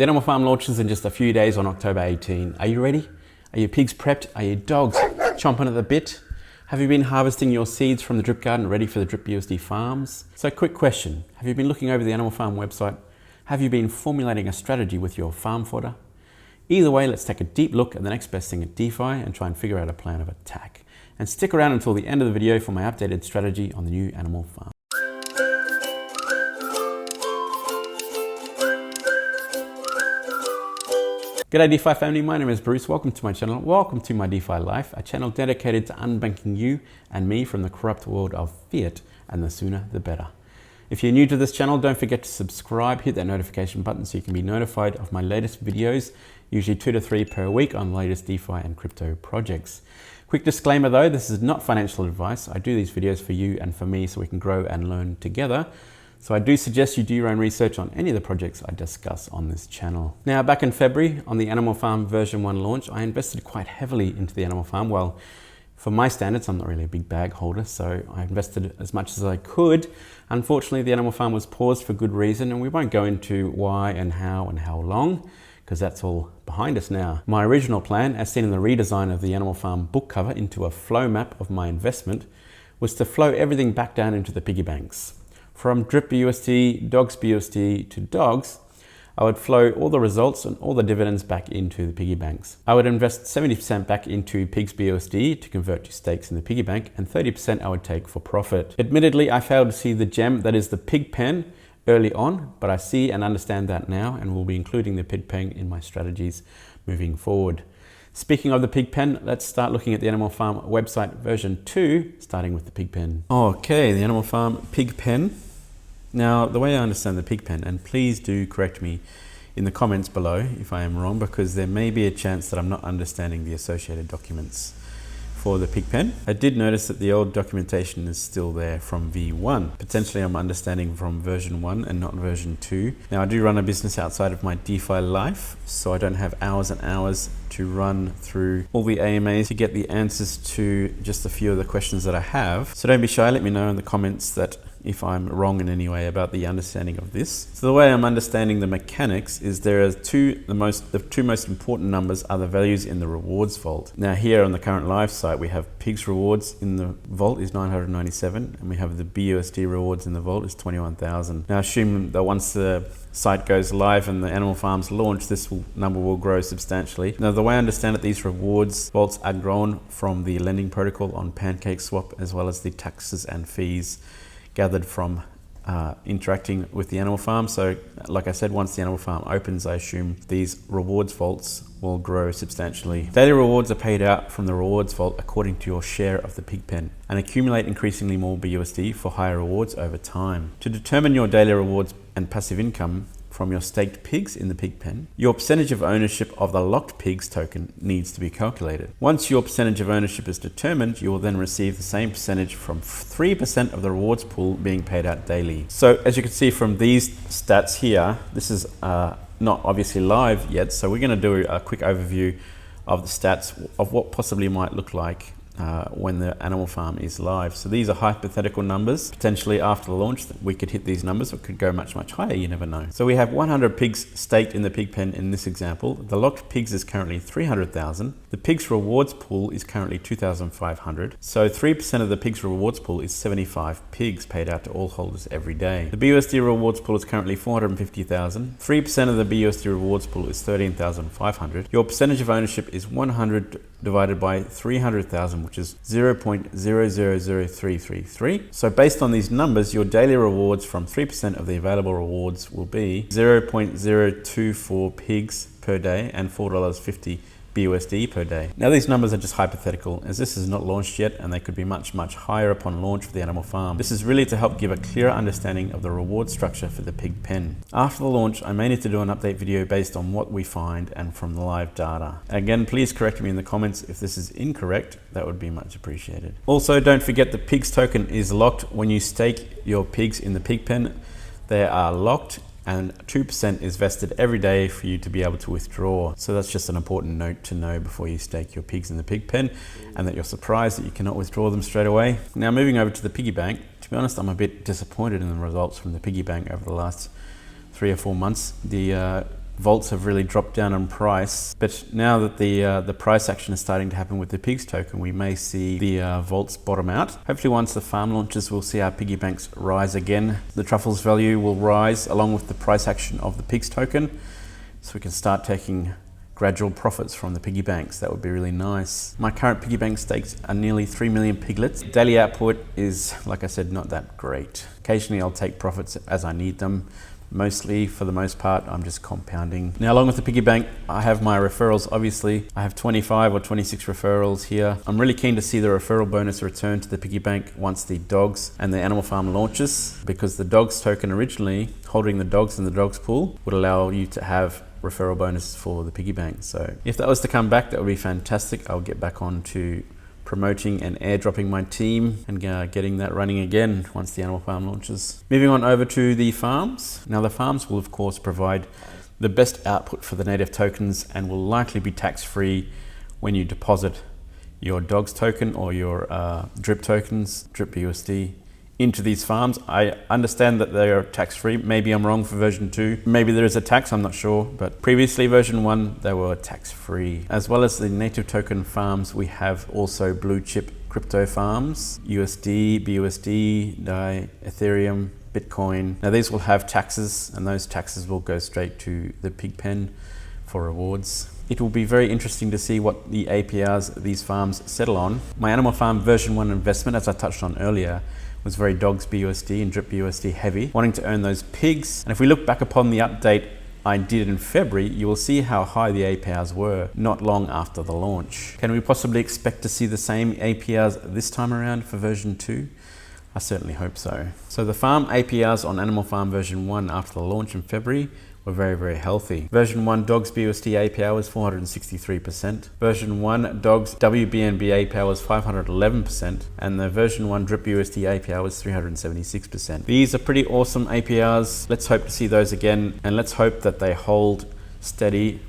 The Animal Farm launches in just a few days on October 18. Are you ready? Are your pigs prepped? Are your dogs chomping at the bit? Have you been harvesting your seeds from the drip garden ready for the drip BUSD farms? So quick question, have you been looking over the Animal Farm website? Have you been formulating a strategy with your farm fodder? Either way, let's take a deep look at the next best thing at DeFi and try and figure out a plan of attack. And stick around until the end of the video for my updated strategy on the new Animal Farm. G'day DeFi family, my name is Bruce. Welcome to my channel. Welcome to my DeFi life, a channel dedicated to unbanking you and me from the corrupt world of fiat, and the sooner the better. If you're new to this channel, don't forget to subscribe, hit that notification button so you can be notified of my latest videos, usually 2 to 3 per week on the latest DeFi and crypto projects. Quick disclaimer though, this is not financial advice. I do these videos for you and for me so we can grow and learn together. So I do suggest you do your own research on any of the projects I discuss on this channel. Now, back in February on the Animal Farm version 1 launch, I invested quite heavily into the Animal Farm. Well, for my standards, I'm not really a big bag holder, so I invested as much as I could. Unfortunately, the Animal Farm was paused for good reason, and we won't go into why and how long, because that's all behind us now. My original plan, as seen in the redesign of the Animal Farm book cover into a flow map of my investment, was to flow everything back down into the piggy banks. From drip BUSD, dogs BUSD to dogs, I would flow all the results and all the dividends back into the piggy banks. I would invest 70% back into pigs BUSD to convert to stakes in the piggy bank, and 30% I would take for profit. Admittedly, I failed to see the gem that is the pig pen early on, but I see and understand that now, and will be including the pig pen in my strategies moving forward. Speaking of the pig pen, let's start looking at the Animal Farm website version 2, starting with the pig pen. Okay, the Animal Farm pig pen. Now, the way I understand the pig pen, and please do correct me in the comments below if I am wrong, because there may be a chance that I'm not understanding the associated documents for the pig pen. I did notice that the old documentation is still there from V1. Potentially I'm understanding from version 1 and not version 2. Now, I do run a business outside of my DeFi life, so I don't have hours and hours to run through all the AMAs to get the answers to just a few of the questions that I have. So don't be shy, let me know in the comments that if I'm wrong in any way about the understanding of this. So the way I'm understanding the mechanics is there are the two most important numbers are the values in the rewards vault. Now here on the current live site, we have pigs rewards in the vault is 997, and we have the BUSD rewards in the vault is 21,000. Now assume that once the site goes live and the Animal Farms launch, this number will grow substantially. Now, the way I understand it, these rewards vaults are grown from the lending protocol on PancakeSwap, as well as the taxes and fees gathered from interacting with the Animal Farm. So like I said, once the Animal Farm opens, I assume these rewards vaults will grow substantially. Daily rewards are paid out from the rewards vault according to your share of the pig pen, and accumulate increasingly more BUSD for higher rewards over time. To determine your daily rewards and passive income from your staked pigs in the pig pen, your percentage of ownership of the locked pigs token needs to be calculated. Once your percentage of ownership is determined, you will then receive the same percentage from 3% of the rewards pool being paid out daily. So as you can see from these stats here, this is not obviously live yet, so we're going to do a quick overview of the stats of what possibly might look like when the Animal Farm is live. So these are hypothetical numbers. Potentially after the launch, we could hit these numbers, or it could go much higher, you never know. So we have 100 pigs staked in the pig pen in this example. The locked pigs is currently 300,000. The pigs rewards pool is currently 2,500. So 3% of the pigs rewards pool is 75 pigs paid out to all holders every day. The BUSD rewards pool is currently 450,000. 3% of the BUSD rewards pool is 13,500. Your percentage of ownership is 100 divided by 300,000, which is 0.000333. So based on these numbers, your daily rewards from 3% of the available rewards will be 0.024 pigs per day and $4.50 BUSD per day. Now these numbers are just hypothetical, as this is not launched yet, and they could be much higher upon launch for the Animal Farm. This is really to help give a clearer understanding of the reward structure for the pig pen. After the launch, I may need to do an update video based on what we find and from the live data. Again, please correct me in the comments if this is incorrect. That would be much appreciated. Also, don't forget the pigs token is locked when you stake your pigs in the pig pen. They are locked, and 2% is vested every day for you to be able to withdraw. So that's just an important note to know before you stake your pigs in the pig pen, and that you're surprised that you cannot withdraw them straight away. Now moving over to the piggy bank, to be honest, I'm a bit disappointed in the results from the piggy bank over the last 3 or 4 months. The Volts have really dropped down in price, but now that the price action is starting to happen with the pigs token, we may see the volts bottom out. Hopefully once the farm launches, we'll see our piggy banks rise again. The truffles value will rise along with the price action of the pigs token, so we can start taking gradual profits from the piggy banks. That would be really nice. My current piggy bank stakes are nearly 3 million piglets. Daily output is, like I said, not that great. Occasionally I'll take profits as I need them. Mostly, for the most part, I'm just compounding. Now, along with the piggy bank, I have my referrals. Obviously, I have 25 or 26 referrals here. I'm really keen to see the referral bonus return to the piggy bank once the dogs and the animal farm launches, because the dogs token originally, holding the dogs in the dogs pool, would allow you to have referral bonus for the piggy bank. So if that was to come back, that would be fantastic. I'll get back on to promoting and airdropping my team and getting that running again once the animal farm launches. Moving on over to the farms. Now the farms will of course provide the best output for the native tokens and will likely be tax-free when you deposit your dogs token or your drip tokens, drip USD, into these farms. I understand that they are tax-free. Maybe I'm wrong for version 2. Maybe there is a tax, I'm not sure. But previously version 1, they were tax-free. As well as the native token farms, we have also blue chip crypto farms, USD, BUSD, DAI, Ethereum, Bitcoin. Now these will have taxes, and those taxes will go straight to the pig pen for rewards. It will be very interesting to see what the APRs these farms settle on. My animal farm version 1 investment, as I touched on earlier, was very dogs BUSD and drip BUSD heavy, wanting to earn those pigs. And if we look back upon the update I did in February, you will see how high the APRs were not long after the launch. Can we possibly expect to see the same APRs this time around for version 2? I certainly hope so. So the farm APRs on Animal Farm version 1 after the launch in February were very, very healthy. Version 1 Dogs BUSD APR was 463%. Version 1 Dogs WBNB APR was 511%. And the version 1 Drip USD APR was 376%. These are pretty awesome APRs. Let's hope to see those again. And let's hope that they hold steady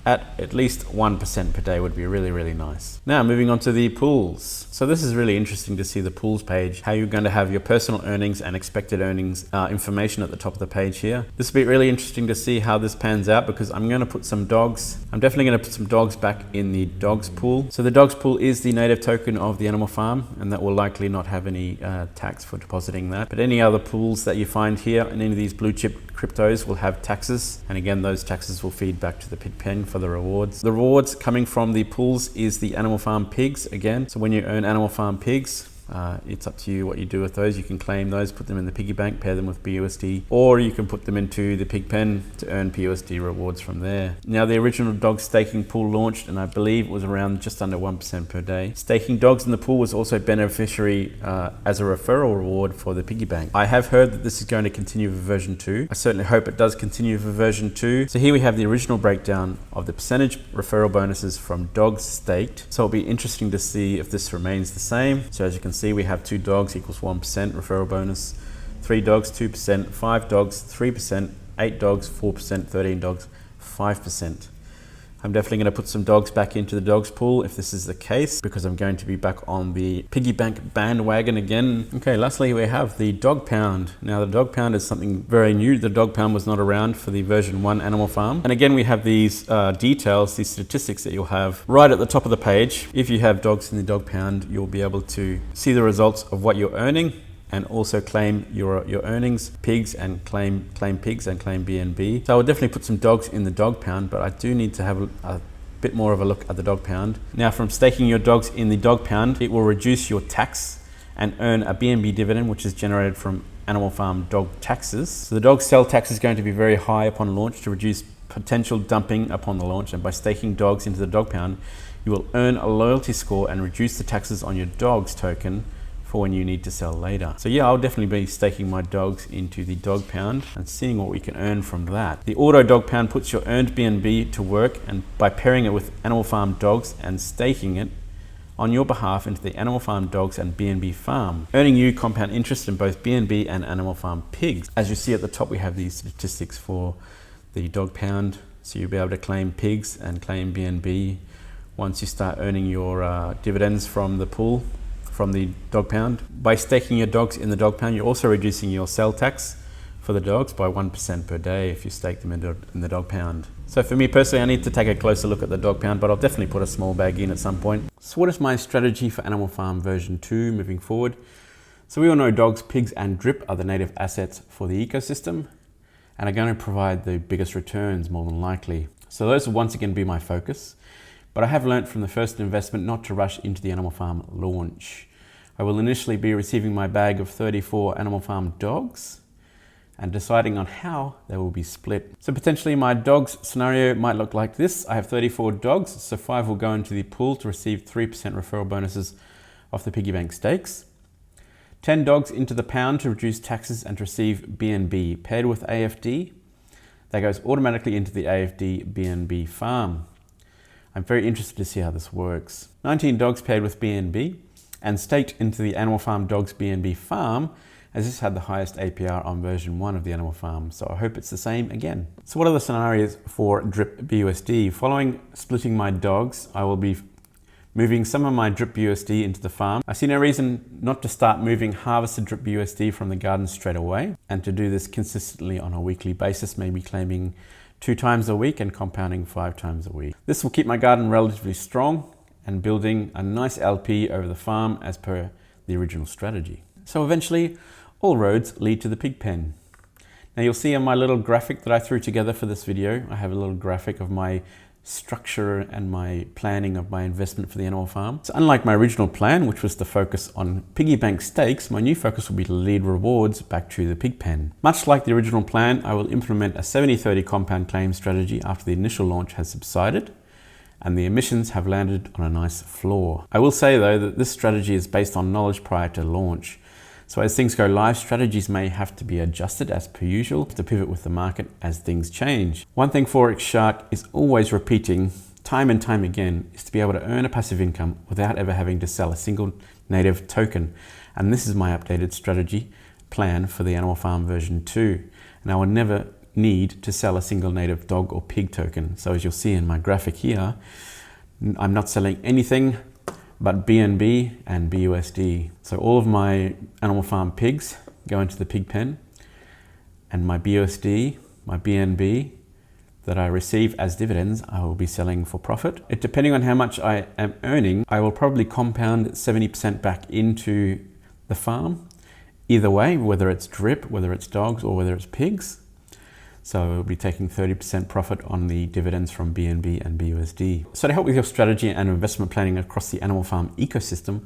at least 1% per day would be really, really nice. Now moving on to the pools. So this is really interesting to see the pools page, how you're going to have your personal earnings and expected earnings information at the top of the page here. This will be really interesting to see how this pans out, because I'm going to put some dogs. I'm definitely going to put some dogs back in the dogs pool. So the dogs pool is the native token of the animal farm, and that will likely not have any tax for depositing that. But any other pools that you find here and any of these blue chip cryptos will have taxes, and again those taxes will feed back to the pig pen for the rewards. The rewards coming from the pools is the animal farm pigs again. So when you earn animal farm pigs, it's up to you what you do with those. You can claim those, put them in the piggy bank, pair them with BUSD, or you can put them into the pig pen to earn PUSD rewards from there. Now the original dog staking pool launched, and I believe it was around just under 1% per day. Staking dogs in the pool was also beneficiary as a referral reward for the piggy bank. I have heard that this is going to continue for version 2. I certainly hope it does continue for version 2. So here we have the original breakdown of the percentage referral bonuses from dogs staked. So it'll be interesting to see if this remains the same. So as you can see, we have 2 dogs equals 1% referral bonus, 3 dogs 2%, 5 dogs 3%, 8 dogs 4%, 13 dogs 5%. I'm definitely going to put some dogs back into the dogs pool if this is the case, because I'm going to be back on the piggy bank bandwagon again. Okay, lastly we have the dog pound. Now the dog pound is something very new. The dog pound was not around for the version 1 animal farm. And again we have these details, these statistics that you'll have right at the top of the page. If you have dogs in the dog pound, you'll be able to see the results of what you're earning, and also claim your earnings, pigs, and claim pigs and claim BNB. So I would definitely put some dogs in the dog pound, but I do need to have a bit more of a look at the dog pound. Now from staking your dogs in the dog pound, it will reduce your tax and earn a BNB dividend, which is generated from animal farm dog taxes. So the dog sell tax is going to be very high upon launch to reduce potential dumping upon the launch, and by staking dogs into the dog pound, you will earn a loyalty score and reduce the taxes on your dogs token for when you need to sell later. So yeah, I'll definitely be staking my dogs into the dog pound and seeing what we can earn from that. The auto dog pound puts your earned BNB to work, and by pairing it with animal farm dogs and staking it on your behalf into the animal farm dogs and BNB farm, earning you compound interest in both BNB and animal farm pigs. As you see at the top, we have these statistics for the dog pound. So you'll be able to claim pigs and claim BNB once you start earning your dividends from the pool, from the dog pound. By staking your dogs in the dog pound, you're also reducing your sell tax for the dogs by 1% per day if you stake them in the dog pound. So for me personally, I need to take a closer look at the dog pound, but I'll definitely put a small bag in at some point. So what is my strategy for Animal Farm version 2 moving forward? So we all know dogs, pigs and drip are the native assets for the ecosystem and are going to provide the biggest returns more than likely. So those will once again be my focus, but I have learnt from the first investment not to rush into the Animal Farm launch. I will initially be receiving my bag of 34 Animal Farm dogs and deciding on how they will be split. So potentially my dogs scenario might look like this. I have 34 dogs, so 5 will go into the pool to receive 3% referral bonuses off the piggy bank stakes. 10 dogs into the pound to reduce taxes and to receive BNB. Paired with AFD, that goes automatically into the AFD BNB farm. I'm very interested to see how this works. 19 dogs paired with BNB and staked into the Animal Farm Dogs BNB farm, as this had the highest APR on version 1 of the Animal Farm, so I hope it's the same again. So what are the scenarios for drip BUSD? Following splitting my dogs, I will be moving some of my drip BUSD into the farm. I see no reason not to start moving harvested drip BUSD from the garden straight away, and to do this consistently on a weekly basis, maybe claiming 2 times a week and compounding 5 times a week. This will keep my garden relatively strong and building a nice LP over the farm as per the original strategy. So eventually, all roads lead to the pig pen. Now you'll see on my little graphic that I threw together for this video, I have a little graphic of my structure and my planning of my investment for the Animal Farm. So unlike my original plan, which was to focus on piggy bank stakes, my new focus will be to lead rewards back to the pig pen. Much like the original plan, I will implement a 70-30 compound claim strategy after the initial launch has subsided and the emissions have landed on a nice floor. I will say though that this strategy is based on knowledge prior to launch. So as things go live, strategies may have to be adjusted as per usual to pivot with the market as things change. One thing Forex Shark is always repeating time and time again is to be able to earn a passive income without ever having to sell a single native token. And this is my updated strategy plan for the Animal Farm version 2. And I will never need to sell a single native dog or pig token. So as you'll see in my graphic here, I'm not selling anything but BNB and BUSD. So all of my Animal Farm pigs go into the pig pen, and my BUSD, my BNB that I receive as dividends, I will be selling for profit. Depending on how much I am earning, I will probably compound 70% back into the farm. Either way, whether it's drip, whether it's dogs, or whether it's pigs. So we'll be taking 30% profit on the dividends from BNB and BUSD. So to help with your strategy and investment planning across the Animal Farm ecosystem,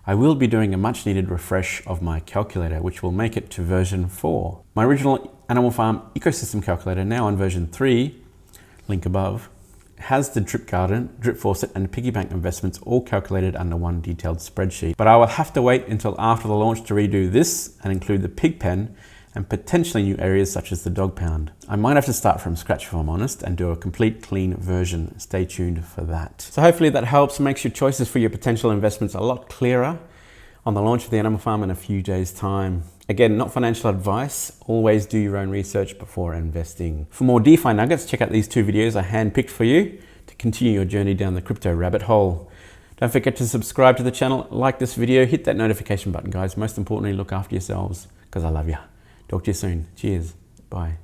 I will be doing a much needed refresh of my calculator, which will make it to version 4. My original Animal Farm ecosystem calculator, now on version 3, link above, has the drip garden, drip faucet and piggy bank investments all calculated under one detailed spreadsheet. But I will have to wait until after the launch to redo this and include the pig pen and potentially new areas such as the dog pound. I might have to start from scratch if I'm honest and do a complete clean version. Stay tuned for that. So hopefully that helps, makes your choices for your potential investments a lot clearer on the launch of the Animal Farm in a few days' time. Again, not financial advice, always do your own research before investing. For more DeFi nuggets, check out these 2 videos I handpicked for you to continue your journey down the crypto rabbit hole. Don't forget to subscribe to the channel, like this video, hit that notification button guys. Most importantly, look after yourselves because I love you. Talk to you soon. Cheers. Bye.